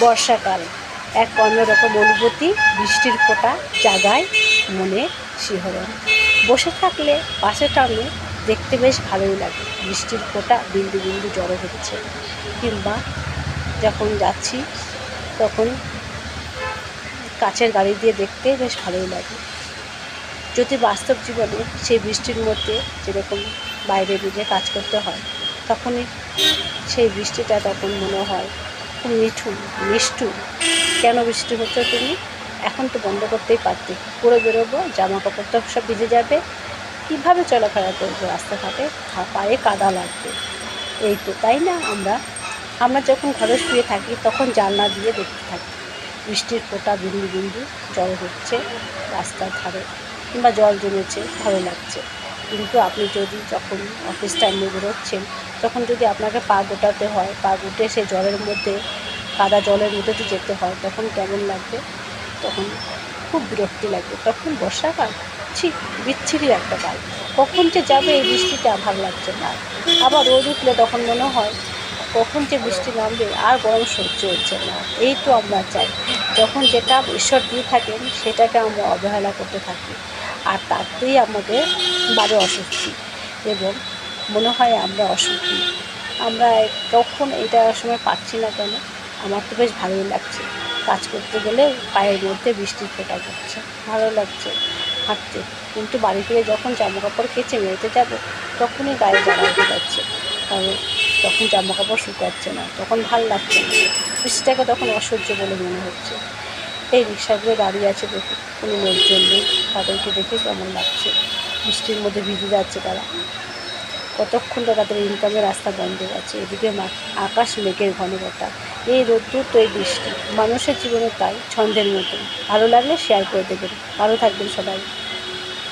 বর্ষাকাল এক অন্যরকম অনুভূতি, বৃষ্টির ফোঁটা জাগায় মনে শিহরণ। বসে থাকলে পাশে টানলে দেখতে বেশ ভালোই লাগে, বৃষ্টির ফোঁটা বিন্দু বিন্দু জড়ো হচ্ছে। কিংবা যখন যাচ্ছি তখন কাছের গাড়ি দিয়ে দেখতে বেশ ভালোই লাগে। যদি বাস্তব জীবনে সেই বৃষ্টির মধ্যে যেরকম বাইরে বেরিয়ে কাজ করতে হয়, তখনই সেই বৃষ্টিটা তখন মনে হয় খুব নিষ্ঠুর। কেন বৃষ্টি হচ্ছে তুমি? এখন তো বন্ধ করতেই পারতে, পরে বেরোবো, জামা কাপড় তো সব ভিজে যাবে, কীভাবে চলাফেরা করবো রাস্তাঘাটে, পায়ে কাদা লাগবে। এই তো, তাই না? আমরা যখন ঘরে শুয়ে থাকি তখন জানলা দিয়ে দেখতে থাকি বৃষ্টির ফোঁটা বিন্দু বিন্দু জল হচ্ছে রাস্তার ধারে, কিংবা জল জমেছে, ভালো লাগছে। কিন্তু আপনি যদি যখন অফিস টাইমে বেরোচ্ছেন, তখন যদি আপনাকে পা গোটাতে হয়, পা গুটে সে জলের মধ্যে, কাদা জলের মধ্যে দিয়ে যেতে হয়, তখন কেমন লাগবে? তখন খুব বিরক্তি লাগবে। তখন বর্ষাকাল ঠিক বিচ্ছিরি একটা কাল, কখন যে যাবে এই বৃষ্টিটা ভালো লাগছে না। আবার রোদ উঠলে তখন মনে হয় কখন যে বৃষ্টি নামবে, আর গরম সহ্য হচ্ছে না। এই তো আমরা চাই, যখন যেটা ঈশ্বর দিয়ে থাকেন সেটাকে আমরা অবহেলা করতে থাকি, আর তাতেই আমাদের বাড়ে অস্বস্তি এবং মনে হয় আমরা অসুখী। আমরা কখন এটা সময় পাচ্ছি না কেন? আমার তো বেশ ভালোই লাগছে, কাজ করতে গেলে পায়ের মধ্যে বৃষ্টির ফোঁটা পড়ছে, ভালো লাগছে হাঁটতে। কিন্তু বাড়ি ফিরে যখন জামা কাপড় কেচে মেলতে যাব, তখনই গায়ে জ্বালা উঠে যাচ্ছে, কারণ তখন জামা কাপড় শুকাচ্ছে না, তখন ভাল লাগছে না, বৃষ্টিটাকে তখন অসহ্য বলে মনে হচ্ছে। এই রিক্সাগুলো দাঁড়িয়ে আছে, দেখে কোনো লোকজন নেই, তাদেরকে দেখে কেমন লাগছে, বৃষ্টির মধ্যে ভিজে যাচ্ছে তারা। কতক্ষণ তো তাদের ইনকামের রাস্তা বন্ধ আছে। এদিকে আকাশ মেঘের ঘনঘটা, এই রোদ্দুর তো এই বৃষ্টি, মানুষের জীবনে তাই ছন্দের মতন। ভালো লাগলে শেয়ার করে দেবেন। ভালো থাকবেন সবাই।